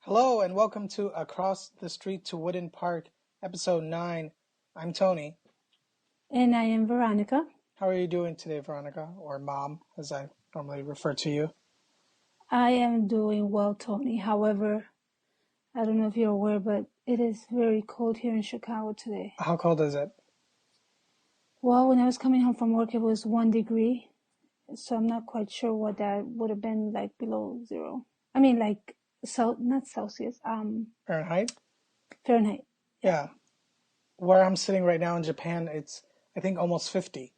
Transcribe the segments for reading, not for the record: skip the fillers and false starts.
Hello and welcome to Across the Street to Wooden Park, episode 9. I'm Tony. And I am Veronica. How are you doing today, Veronica? Or Mom, as I normally refer to you. I am doing well, Tony. However, I don't know if you're aware, but it is very cold here in Chicago today. How cold is it? Well, when I was coming home from work, it was 1 degree. So I'm not quite sure what that would have been like below zero. I mean, like, not Celsius, Fahrenheit? Fahrenheit. Yeah. Where I'm sitting right now in Japan, it's, I think, almost 50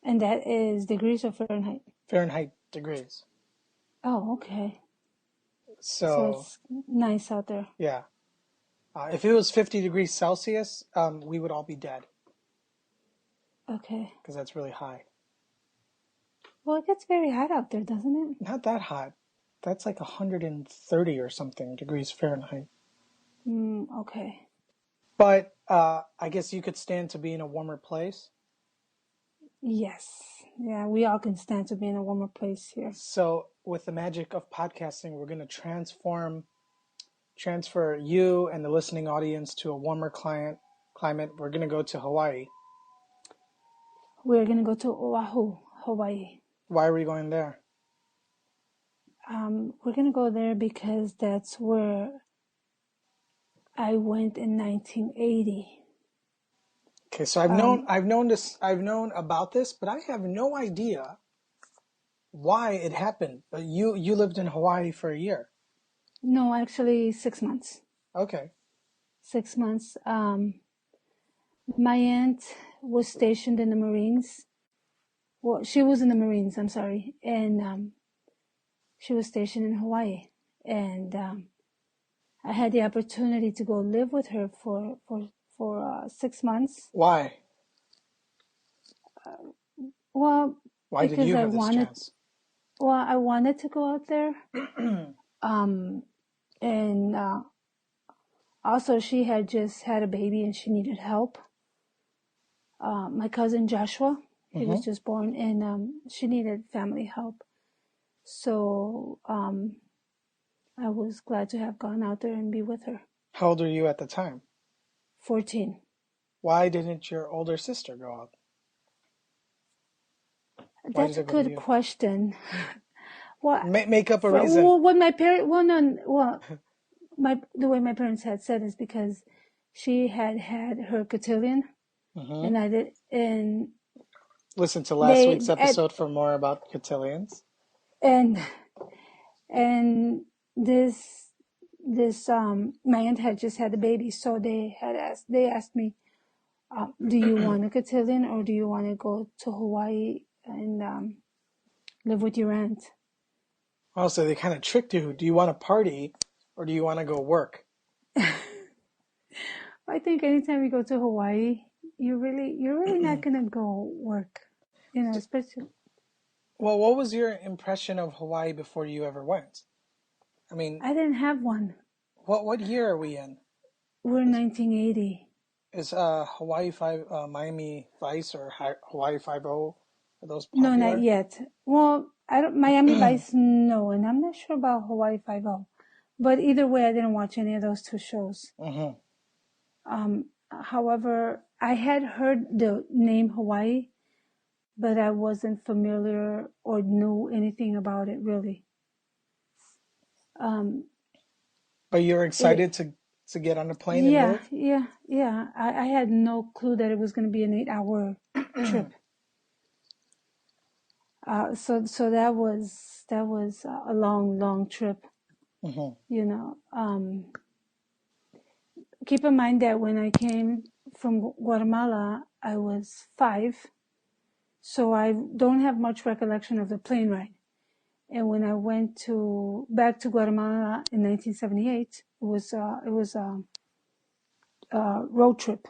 And that is degrees or Fahrenheit? Fahrenheit degrees. Oh, okay. So So it's nice out there. yeah. If it was 50 degrees Celsius, we would all be dead Okay. because that's really high. Well, it gets very hot out there, doesn't it? Not that hot. That's like 130 or something degrees Fahrenheit. Okay. But I guess you could stand to be in a warmer place. Yes. Yeah, we all can stand to be in a warmer place here. So with the magic of podcasting, we're going to transfer you and the listening audience to a warmer climate. We're going to go to Hawaii. We're going to go to Oahu, Hawaii. Why are we going there? We're going to go there because that's where I went in 1980. Okay, so I've known about this, but I have no idea why it happened. But you lived in Hawaii for a year. No, actually 6 months. Okay. 6 months. My aunt was stationed in the Marines. Well, she was in the Marines, I'm sorry. And she was stationed in Hawaii. And I had the opportunity to go live with her for 6 months. Why? Well, Why did you have this wanted, chance? well, I wanted to go out there. And also she had just had a baby and she needed help. My cousin Joshua, he was just born, and she needed family help. So I was glad to have gone out there and be with her. How old were you at the time? 14. Why didn't your older sister go out? That's a good question. Well, make up a reason. Well, what my parents, the way my parents had said is because she had her cotillion, and I did, and listen to last week's episode for more about cotillions. And this my aunt had just had a baby, so they asked me, do you want a cotillion or do you want to go to Hawaii and live with your aunt? Oh, so they kind of tricked you. Do you want to party or do you want to go work? I think anytime you go to Hawaii, you're really not gonna go work, especially. Well, what was your impression of Hawaii before you ever went? I mean, I didn't have one. What year are we in? We're in 1980. Is Miami Vice or Hawaii 5-0? Are those popular? No, not yet. Well, Miami Vice, no, and I'm not sure about Hawaii 5-0. But either way, I didn't watch any of those two shows. However, I had heard the name Hawaii, but I wasn't familiar or knew anything about it really. But you're excited to get on a plane and move? Yeah. I had no clue that it was going to be an 8-hour trip. So that was a long trip. Keep in mind that when I came from Guatemala, I was 5, so I don't have much recollection of the plane ride. And when I went back to Guatemala in 1978, it was a road trip.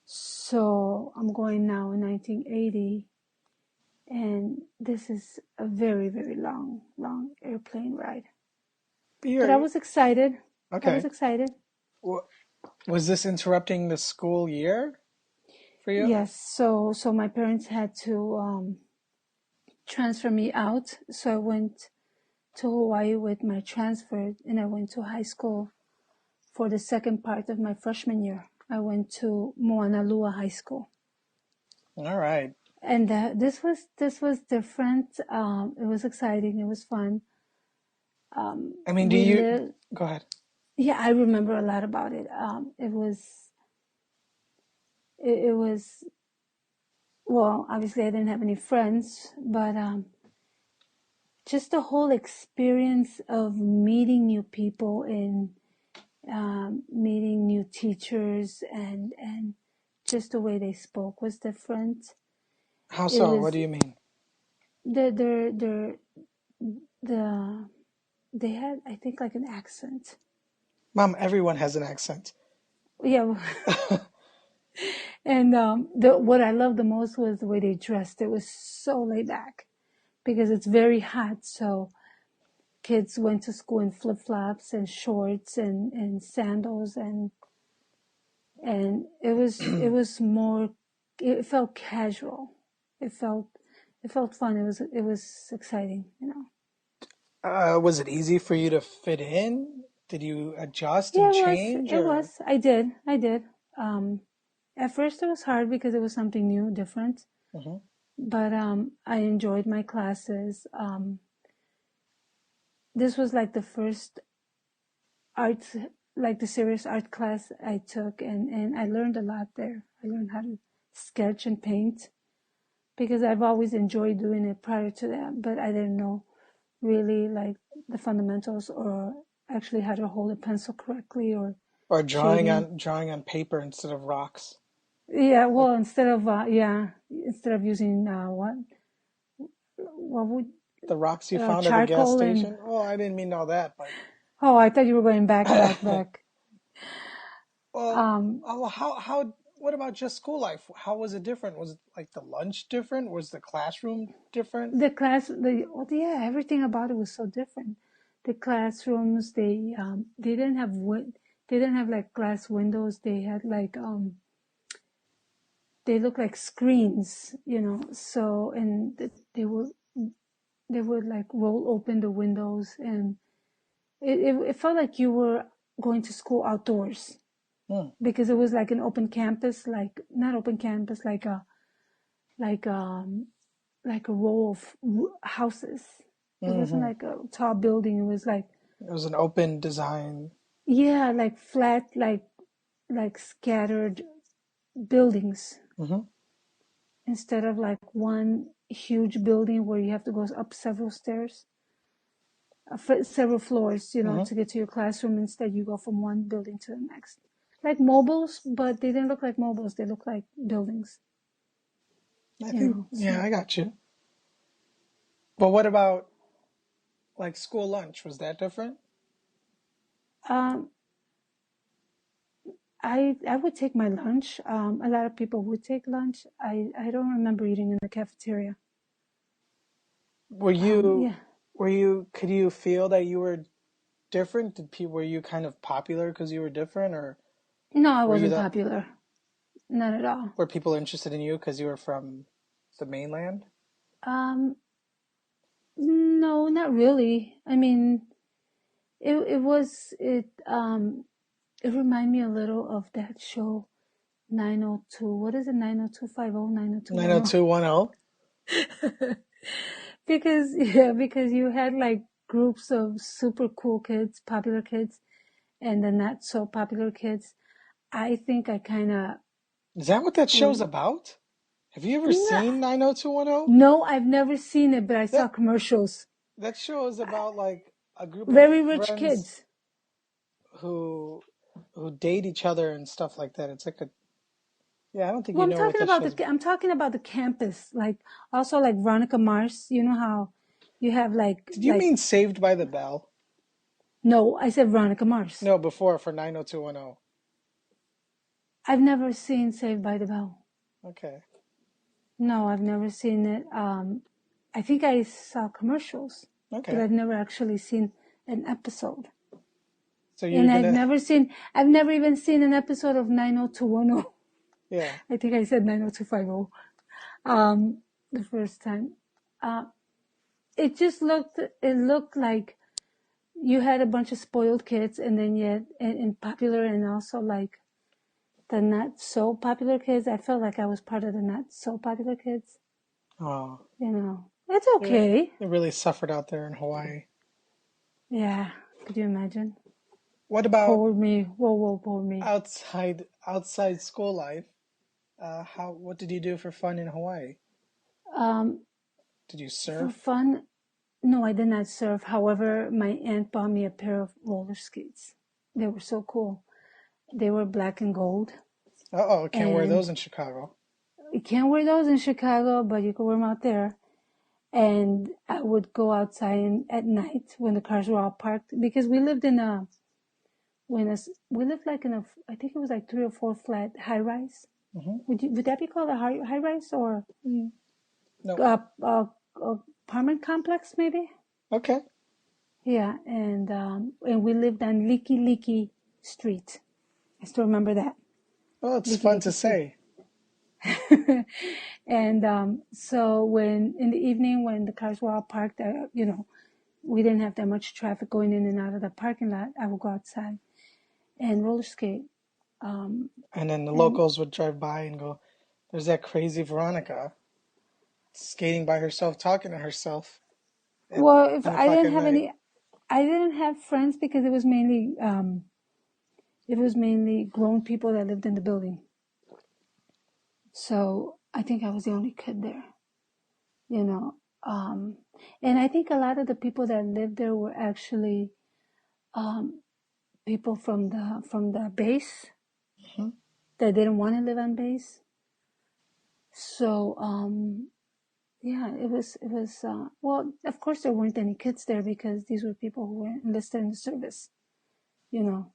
So I'm going now in 1980, and this is a very, very long airplane ride. But I was excited. Okay. I was excited. Was this interrupting the school year for you? Yes. So my parents had to transfer me out. So I went to Hawaii with my transfer, and I went to high school for the second part of my freshman year. I went to Aloha High School. All right. And this was different. It was exciting. It was fun. I mean, go ahead. Yeah, I remember a lot about it. It was, well, obviously I didn't have any friends, but just the whole experience of meeting new people and meeting new teachers and just the way they spoke was different. How It so? What was do you mean? the they had, I think, like an accent. Mom, everyone has an accent. Yeah. And what I loved the most was the way they dressed. It was so laid back because it's very hot. So kids went to school in flip-flops and shorts and sandals, and it was more, it felt casual. It felt fun. It was exciting, you know. Was it easy for you to fit in? Did you adjust Yeah, and change, it or? was. I did. At first it was hard because it was something new, different. Mm-hmm. But I enjoyed my classes. This was like the first art, like the serious art class I took, and I learned a lot there. I learned how to sketch and paint because I've always enjoyed doing it prior to that, but I didn't know really like the fundamentals or actually how to hold a pencil correctly or Or shading. drawing on paper instead of rocks? Yeah, Like well, instead of using what would the rocks you found at the gas charcoal and, station? Oh, I didn't mean all that, but oh, I thought you were going back. well, Um, what about just school life? How was it different? Was it like the lunch different? Was the classroom different? yeah, everything about it was so different. The classrooms, they didn't have they didn't have like glass windows. They had like they looked like screens, you know. So and they would like roll open the windows, and it felt like you were going to school outdoors Hmm. because it was like an open campus, like not open campus, like um like a row of houses. It wasn't Mm-hmm. like a tall building. It was like, It was an open design. yeah, like flat, like scattered buildings Mm-hmm. instead of like one huge building where you have to go up several stairs, several floors, you know, Mm-hmm. to get to your classroom. Instead, you go from one building to the next. Like mobiles, but they didn't look like mobiles. They looked like buildings, I you think, know. yeah, So I got you. But what about like school lunch? Was that different? um, I would take my lunch. A lot of people would take lunch. I don't remember eating in the cafeteria. Were you, Yeah. could you feel that you were different? Were you kind of popular because you were different, or No, I were you wasn't the, popular. Not at all. were people interested in you because you were from the mainland? Um, no, not really. I mean, it was it reminded me a little of that show 902. What is it? 90250, 90210. 90210? Because you had like groups of super cool kids, popular kids, and the not so popular kids. I think I kind of Is that what that show's was. about? Have you ever No, seen 90210? no, I've never seen it, but I saw That commercials. that show is about like a group of Very rich friends kids. who date each other and stuff like that. It's like a, yeah, I don't think Well, you know what that show's about. I'm talking about the campus, like also like Veronica Mars. You know how you have Did you mean Saved by the Bell? no, I said Veronica Mars. No, before for 90210. I've never seen Saved by the Bell. Okay. No, I've never seen it. I think I saw commercials, but Okay. I've never actually seen an episode. So you're And gonna, I've never even seen an episode of 90210. yeah. I think I said 90250 the first time. it just looked, it looked like you had a bunch of spoiled kids, and then yet, and popular, and also like the not so popular kids. I felt like I was part of the not so popular kids. Oh, It's they okay. they really suffered out there in Hawaii. Yeah, could you imagine? What about Poor me. Whoa, poor me. outside school life? What did you do for fun in Hawaii? Um, Did you for surf? fun, no, I did not surf. However, my aunt bought me a pair of roller skates. They were so cool. They were black and gold, Oh, can't wear and those in Chicago. you can't wear those in Chicago, but you can wear them out there. And I would go outside at night when the cars were all parked, because we lived in a we lived like in a, I think it was like 3 or 4 flat high rise. Hmm. Would that be called a high rise, or No. a apartment complex maybe? Okay. Yeah, and we lived on Leaky Street. I still remember that. Well, it's fun Leaky to Street. say. And so when in the evening when the cars were all parked, we didn't have that much traffic going in and out of the parking lot. I would go outside and roller skate. Um, And then the and locals would drive by and go, "There's that crazy Veronica skating by herself, talking to herself at well, if 10 o'clock at night." I didn't have friends because it was mainly grown people that lived in the building. So I think I was the only kid there, you know. Um, and I think a lot of the people that lived there were actually um, people from the base Hmm. that didn't want to live on base. So yeah, well, of course there weren't any kids there because these were people who were enlisted in the service, you know.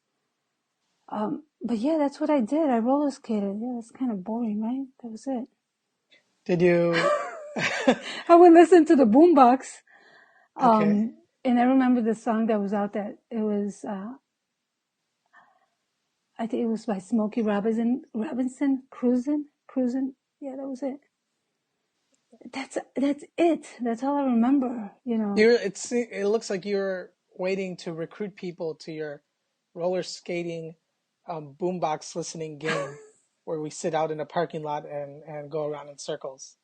But yeah, that's what I did. I roller skated. Yeah, that's kind of boring, right? That was it. Did you? I would listen to the boombox. Okay. And I remember the song that was out, that it was, I think it was by Smokey Robinson, Cruisin'. Yeah, that was it. That's it. That's all I remember, It looks like you're waiting to recruit people to your roller skating boombox listening game where we sit out in a parking lot and go around in circles.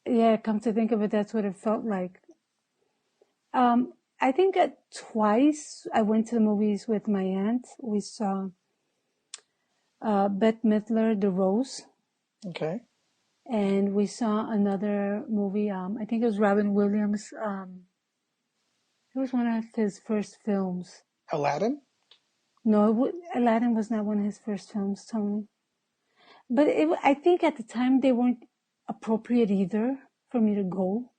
Yeah, come to think of it, that's what it felt like. I think twice I went to the movies with my aunt. We saw Bette Midler, The Rose, Okay. and we saw another movie. I think it was Robin Williams. It was one of his first films. Aladdin? No, Aladdin was not one of his first films, Tony. But I think at the time they weren't appropriate either for me to go.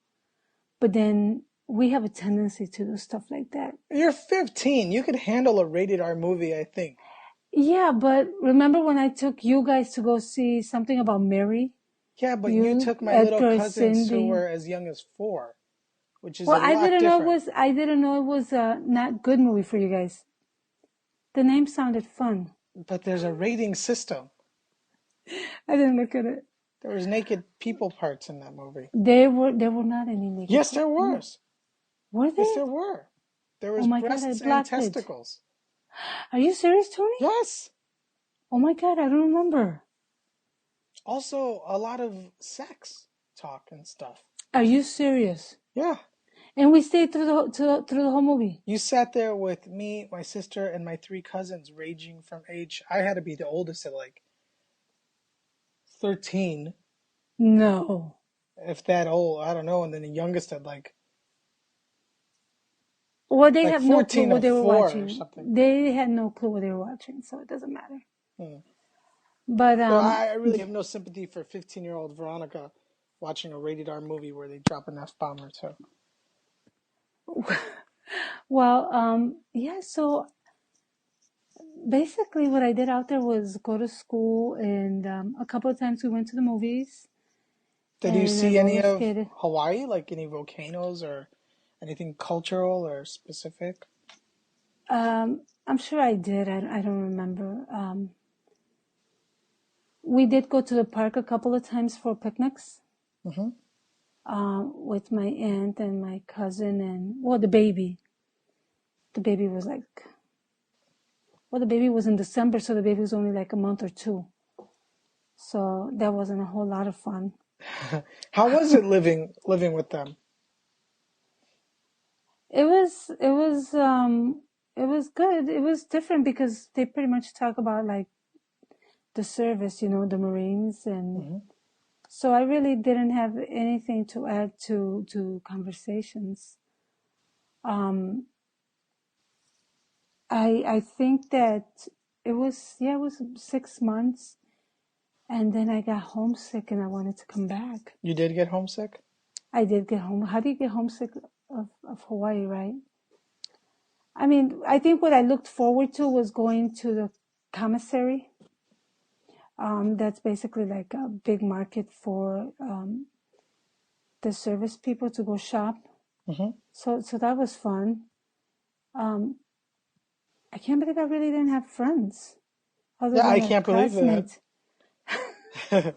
But then we have a tendency to do stuff like that. You're 15. You could handle a rated R movie, I think. Yeah, but remember when I took you guys to go see something about Mary? Yeah, but you You, took my little Edgar, cousins who Cindy. were as young as 4, which is Well, a lot different. I didn't know it was a not good movie for you guys. The name sounded fun. But there's a rating system. I didn't look at it. There was naked people parts in that movie. There were not any naked Yes, people. there was. Were Yes, they? there were. There Oh was my God, I breasts and blocked it. testicles. Are you serious, Tony? Yes. Oh my God, I don't remember. Also, a lot of sex talk and stuff. Are you serious? Yeah. And we stayed through through the whole movie. You sat there with me, my sister, and my 3 cousins ranging from age. I had to be the oldest at like 13, No. if that old. I don't know. And then the youngest at Well, they like have no clue 14 what or they were 4 or watching. something. They had no clue what they were watching, so it doesn't matter. Hmm. But So I really have no sympathy for 15-year-old Veronica watching a rated R movie where they drop an F-bomb or two. well, yeah. So basically, what I did out there was go to school, and a couple of times we went to the movies, Did you and I see any roller of skated. Hawaii, like any volcanoes or anything cultural or specific? I'm sure I did. I don't remember. We did go to the park a couple of times for picnics. Mm-hmm. with my aunt and my cousin and, well, the baby. The baby was like, well, the baby was in December, so the baby was only like a month or two. So that wasn't a whole lot of fun. How was it living with them? It was it was good. It was different because they pretty much talk about like the service, the Marines, and Hmm. so I really didn't have anything to add to conversations. Um, I think that it was, yeah, it was 6 months, and then I got homesick and I wanted to come back. You did get homesick? I did get home. How do you get homesick of Hawaii, right? I mean, I think what I looked forward to was going to the commissary. That's basically like a big market for the service people to go shop. Hmm. So that was fun. Um, I can't believe I really didn't have friends other Yeah, than I like can't believe that. classmates.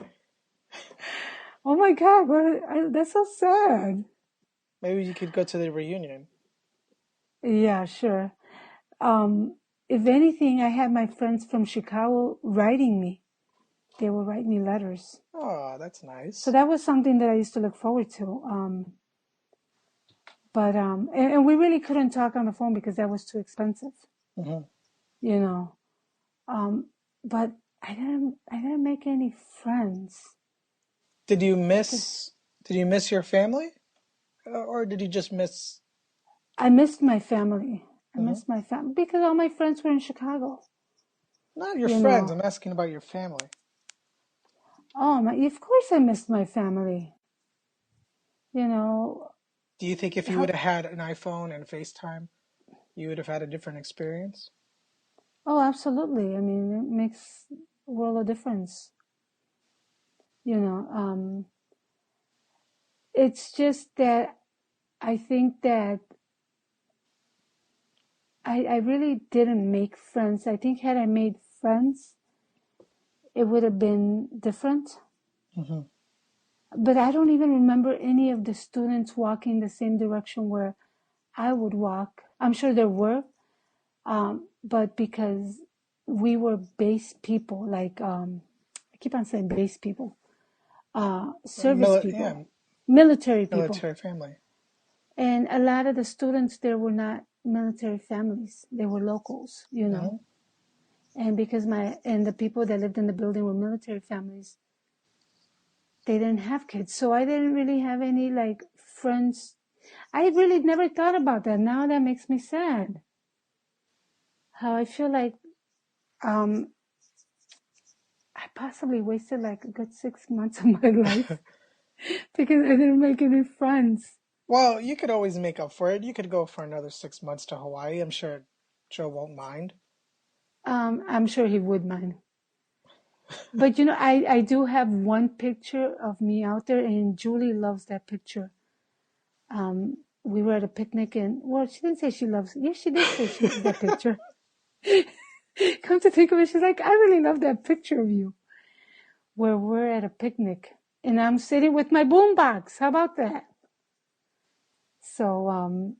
Oh my God, that's so sad. Maybe you could go to the reunion. Yeah, sure. Um, if anything, I had my friends from Chicago writing me. They would write me letters. Oh, that's So nice. that was something that I used to look forward to. But and we really couldn't talk on the phone because that was too expensive, Hmm. you know. Um, but I didn't make any friends. Did you I just miss did you miss your family? Or did you just miss? I missed my family. I Hmm. missed my family because all my friends were in Chicago. Not your You friends, know. I'm asking about your family. Oh my! Of course, I missed my family. You know Do you think if you would how? have had an iPhone and FaceTime, you would have had a different experience? Oh, absolutely. I mean, it makes a world of difference. You know, it's just that I think that I really didn't make friends. I think had I made friends, it would have been different. Hmm. But I don't even remember any of the students walking the same direction where I would walk. I'm sure there were, but because we were base people, like I keep on saying base people, service Yeah, people, military people. military family. And a lot of the students there were not military families, they were locals, Hmm. And because the people that lived in the building were military families, they didn't have kids. So I didn't really have any like friends. I really never thought about that. Now that makes me sad. How I feel like um, I possibly wasted like a good 6 months of my life because I didn't make any friends. Well, you could always make up for it. You could go for another 6 months to Hawaii. I'm sure Joe won't mind. I'm sure he would mind. But I do have one picture of me out there, and Julie loves that picture. We were at a picnic, and well, she didn't say she loves. Yes, she did say she loves that picture. Come to think of it, she's like, I really love that picture of you, where we're at a picnic, and I'm sitting with my boombox. How about that? So,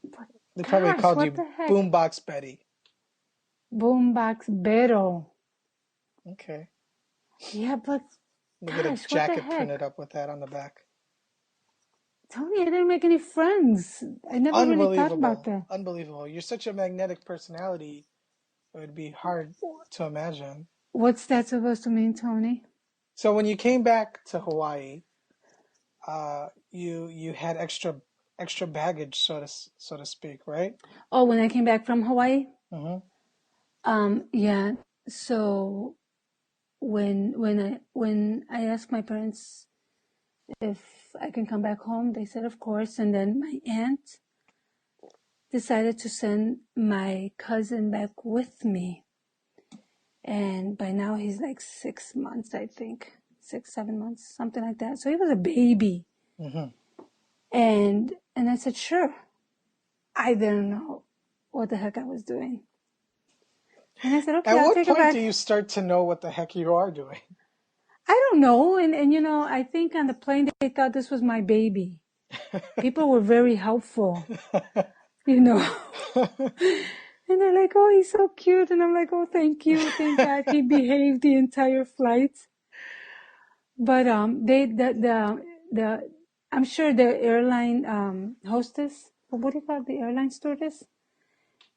but They probably gosh, called what you the heck? Boombox Betty. Boombox Bero. Okay. Yeah, but Let me get a gosh, what the jacket heck? printed up with that on the back. Tony, I didn't make any friends. I never really thought about Unbelievable. that. Unbelievable. You're such a magnetic personality. It would be hard to imagine. What's that supposed to mean, Tony? So when you came back to Hawaii, you had extra baggage, so to speak, right? Oh, when I came back from Hawaii? Mm-hmm. Yeah. So when I asked my parents if I can come back home, they said of course. And then my aunt decided to send my cousin back with me. And by now he's like 6 months, I think. 6, 7 months, something like that. So he was a baby. Mm-hmm. And I said, sure. I didn't know what the heck I was doing. And I said, okay, At I'll what take her point do back. you start to know what the heck you are doing? I don't know. And I think on the plane they thought this was my baby. People were very helpful, you know. And they're like, oh, he's so cute. And I'm like, oh, thank you. Thank God he behaved the entire flight. But the I'm sure the airline hostess, what do you call it, the airline stewardess?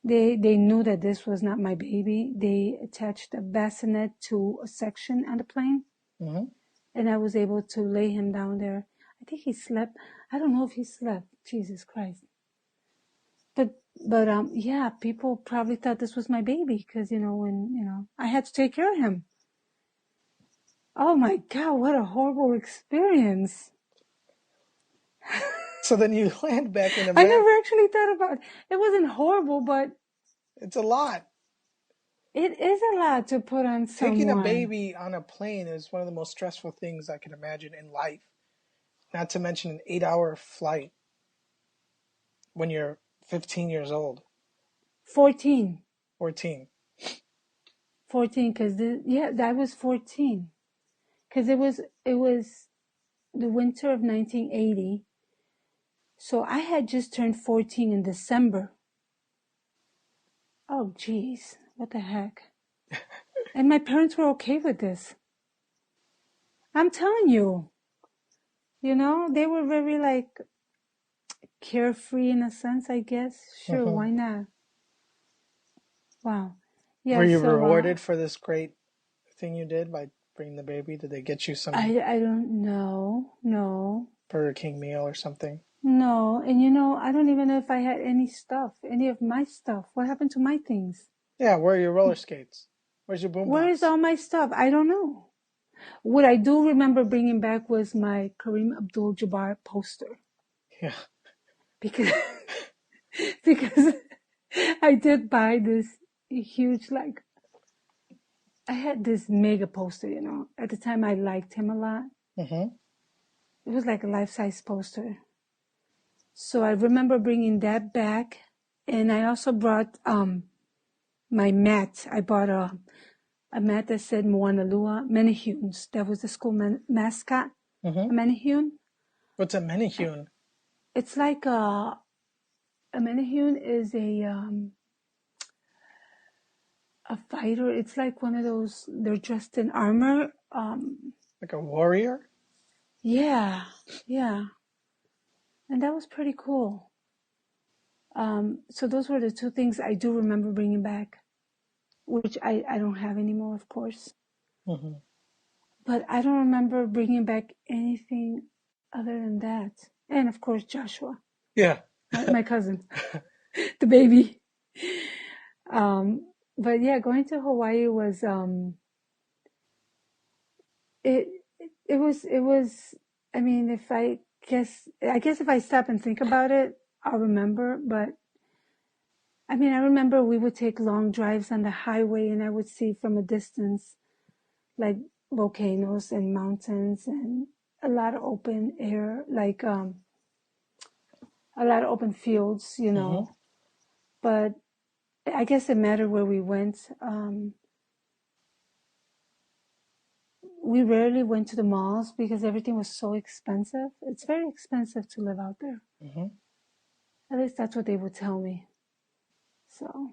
They knew that this was not my baby. They attached a bassinet to a section on the plane, and I was able to lay him down there. I think he slept. I don't know if he slept. Jesus Christ. But yeah, people probably thought this was my baby because when I had to take care of him. Oh my God, what a horrible experience. So then you land back in I America. never actually thought about it. It wasn't horrible, but It's a lot. it is a lot to put on Taking a someone. baby on a plane is one of the most stressful things I can imagine in life. Not to mention an 8-hour flight when you're 15 years old. 14. 14. 14, because that was 14. Because it was the winter of 1980. So I had just turned 14 in December. Oh, geez. What the heck? And my parents were okay with this. I'm telling you. They were very, like, carefree in a sense, I guess. Sure, why not? Wow. Yeah, Were you so rewarded for this great thing you did by bringing the baby? Did they get you some I don't know. No. Burger King meal or something? No. And I don't even know if I had any of my stuff. What happened to my things? Yeah, where are your roller skates? Where's your Where is boombox? all my stuff? I don't know. What I do remember bringing back was my Kareem Abdul-Jabbar poster. Yeah. Because because I did buy this huge, like, I had this mega poster, At the time I liked him a lot. Mm-hmm. It was like a life-size poster. So I remember bringing that back, and I also brought my mat. I bought a mat that said Moanalua Menahunes. That was the school mascot, Mm-hmm. a Menahune. What's a menahune? It's like a Menahune is a fighter. It's like one of those. They're dressed in armor. Like a warrior? Yeah, yeah, and that was pretty cool. So those were the two things I do remember bringing back, which I don't have anymore, of course. Mm-hmm. But I don't remember bringing back anything other than that. And of course, Joshua, Yeah. my cousin, the baby. But yeah, going to Hawaii was it it was. I mean, I guess if I stop and think about it, I'll remember. But I mean, I remember we would take long drives on the highway, and I would see from a distance, like, volcanoes and mountains and a lot of open air, like a lot of open fields, Mm-hmm. But I guess it mattered where we went. We rarely went to the malls because everything was so expensive. It's very expensive to live out there. Mm-hmm. At least that's what they would tell me. So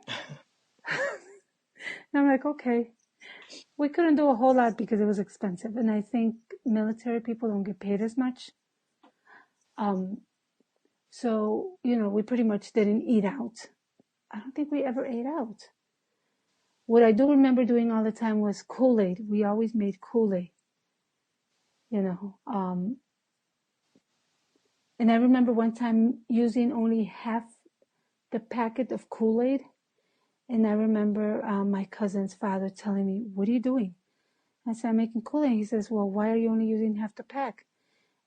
I'm like, okay. We couldn't do a whole lot because it was expensive. And I think military people don't get paid as much. So, we pretty much didn't eat out. I don't think we ever ate out. What I do remember doing all the time was Kool-Aid. We always made Kool-Aid, you know. And I remember one time using only half the packet of Kool-Aid. And I remember my cousin's father telling me, "What are you doing?" I said, "I'm making Kool-Aid." He says, "Well, why are you only using half the pack?"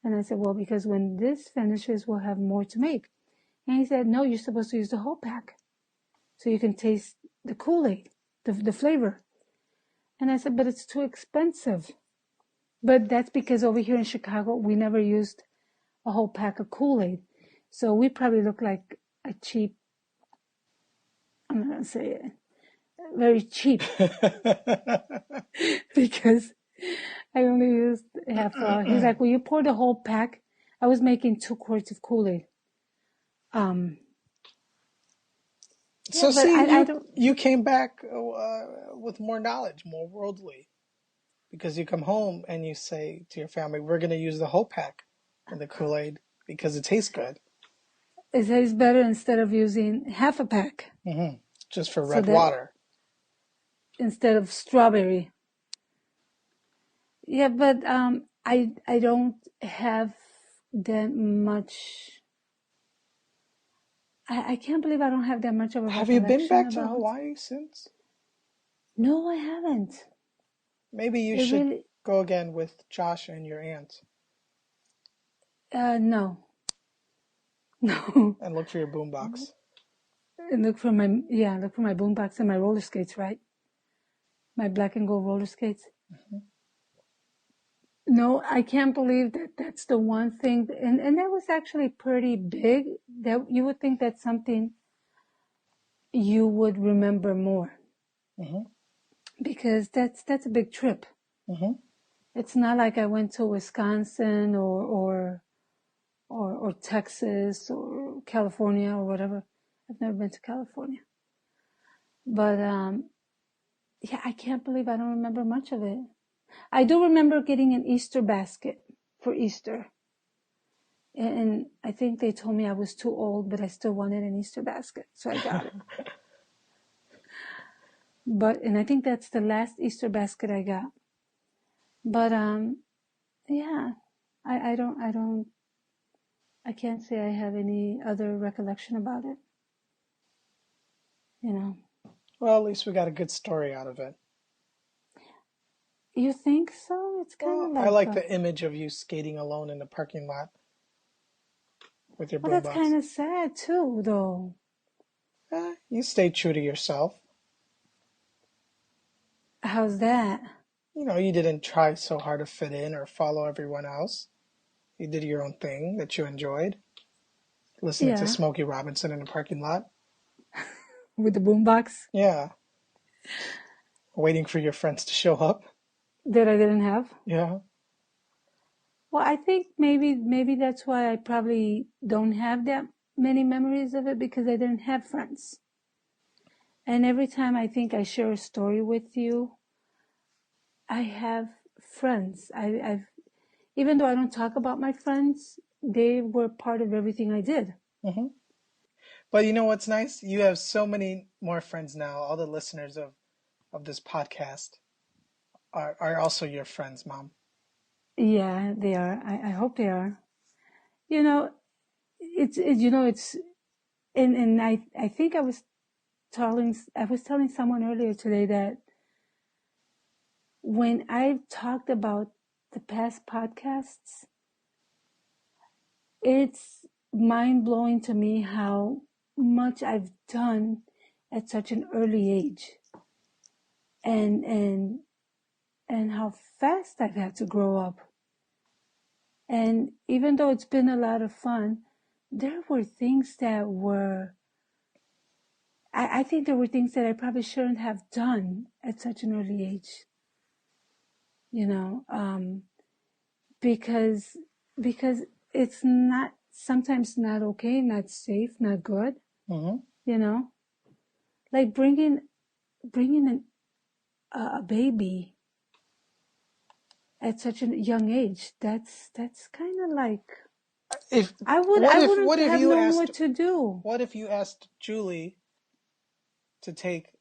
And I said, "Well, because when this finishes, we'll have more to make." And he said, "No, you're supposed to use the whole pack so you can taste the Kool-Aid, the flavor." And I said, "But it's too expensive." But that's because over here in Chicago, we never used a whole pack of Kool-Aid. So we probably look like a cheap, I'm not going to say it, very cheap. because I only used half. He's like, "Will you pour the whole pack?" I was making 2 quarts of Kool-Aid. Yeah, So but see, I you don't. you came back with more knowledge, more worldly, because you come home and you say to your family, "We're going to use the whole pack in the Kool-Aid because it tastes good." It tastes better instead of using half a pack. Just for So red that water. instead of strawberry. Yeah, but I don't have that much. I can't believe I don't have that much of a Have you been recollection back to about. Hawaii since? No, I haven't. Maybe you It should really. go again with Josh and your aunt No, no. and look for your boombox. And look for my boombox and my roller skates, right? My black and gold roller skates. No, I can't believe that that's the one thing, and that was actually pretty big. That you would think that's something you would remember more because that's a big trip. It's not like I went to Wisconsin or Texas or California or whatever. I've never been to California, but yeah, I can't believe I don't remember much of it. I do remember getting an Easter basket for Easter. And I think they told me I was too old, but I still wanted an Easter basket. So I got it. And I think that's the last Easter basket I got. But, yeah, I can't say I have any other recollection about it. You know. Well, at least we got a good story out of it. You think so? It's kind of Well, I like, like the image of you skating alone in the parking lot with your well, that's boombox. kind of sad too, though. You stayed true to yourself. How's that? You didn't try so hard to fit in or follow everyone else. You did your own thing that you enjoyed, listening to Yeah, Smokey Robinson in the parking lot. with the boombox Yeah, waiting for your friends to show up. that I didn't have. Yeah. Well, I think maybe that's why I probably don't have that many memories of it because I didn't have friends. And every time I think I share a story with you, I have friends. I've even though I don't talk about my friends, they were part of everything I did. But you know what's nice? You have so many more friends now. All the listeners of this podcast are also your friends, Mom. Yeah, they are. I hope they are. You know, it's and I think I was telling someone earlier today that when I've talked about the past podcasts, it's mind blowing to me how much I've done at such an early age and and how fast I've had to grow up. And even though it's been a lot of fun, there were things that were I think there were things that I probably shouldn't have done at such an early age. You know, because it's not sometimes not okay, not safe, not good. You know, like bringing a baby at such a young age. That's kind of like If I what wouldn't if have you known asked what to do. what if you asked Julie to take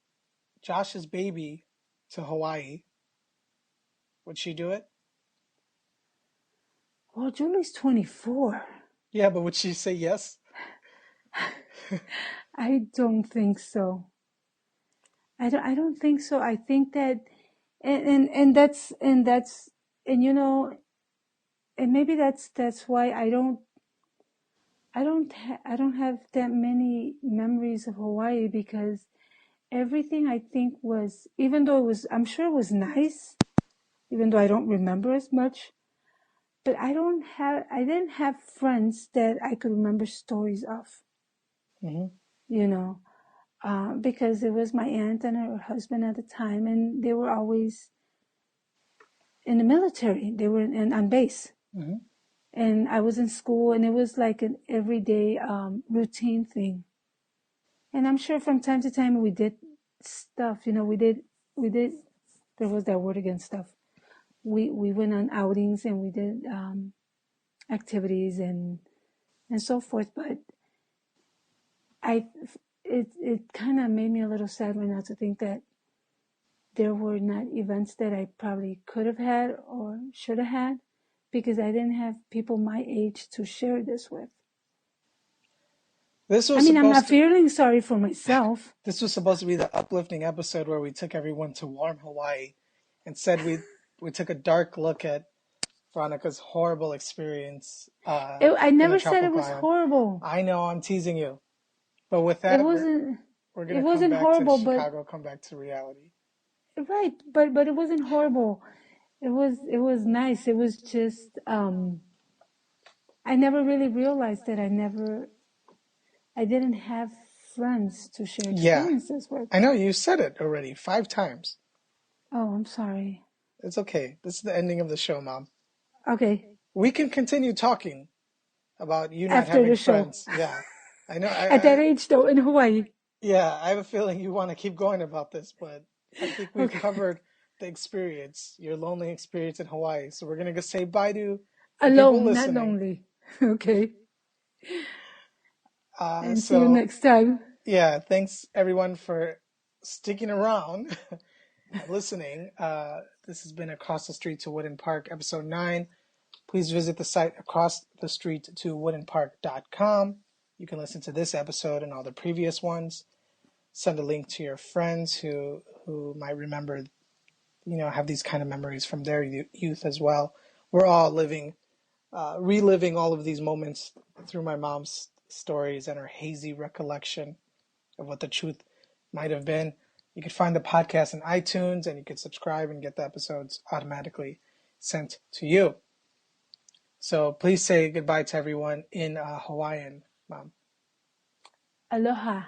Josh's baby to Hawaii? Would she do it? Well, Julie's 24. Yeah, but would she say yes? I don't think so. I don't think so. I think that and you know and maybe that's why I don't have that many memories of Hawaii because everything I think was even though I'm sure it was nice even though I don't remember as much but I didn't have friends that I could remember stories of, you know, because it was my aunt and her husband at the time and they were always in the military. They were on base. Mm-hmm. And I was in school, and it was like an everyday routine thing. And I'm sure from time to time we did stuff. We did. There was that word again, stuff. We went on outings and we did activities and so forth. But it kind of made me a little sad right now to think that there were not events that I probably could have had or should have had, because I didn't have people my age to share this with. I'm not feeling sorry for myself. This was supposed to be the uplifting episode where we took everyone to warm Hawaii. Instead, we took a dark look at Veronica's horrible experience. I never said it was horrible. I know, I'm teasing you. But with that, we're going to come back horrible, to Chicago, come back to reality. Right, but it wasn't horrible. It was nice. It was just I never really realized that I didn't have friends to share experiences with. I know, you said it already 5 times. Oh, I'm sorry. It's okay. This is the ending of the show, Mom. Okay. We can continue talking about you not having friends. Yeah. I know. At that age, though, in Hawaii. Yeah, I have a feeling you want to keep going about this, but I think we've covered the experience, your lonely experience in Hawaii. So we're going to say bye to Alone, not lonely. Okay. And see you next time. Yeah, thanks everyone for sticking around and listening. This has been Across the Street to Wooden Park, episode 9. Please visit the site acrossthestreettowoodenpark.com. You can listen to this episode and all the previous ones. Send a link to your friends who might remember, have these kind of memories from their youth as well. We're all reliving all of these moments through my mom's stories and her hazy recollection of what the truth might have been. You can find the podcast on iTunes, and you can subscribe and get the episodes automatically sent to you. So please say goodbye to everyone in Hawaiian, Mom. Aloha.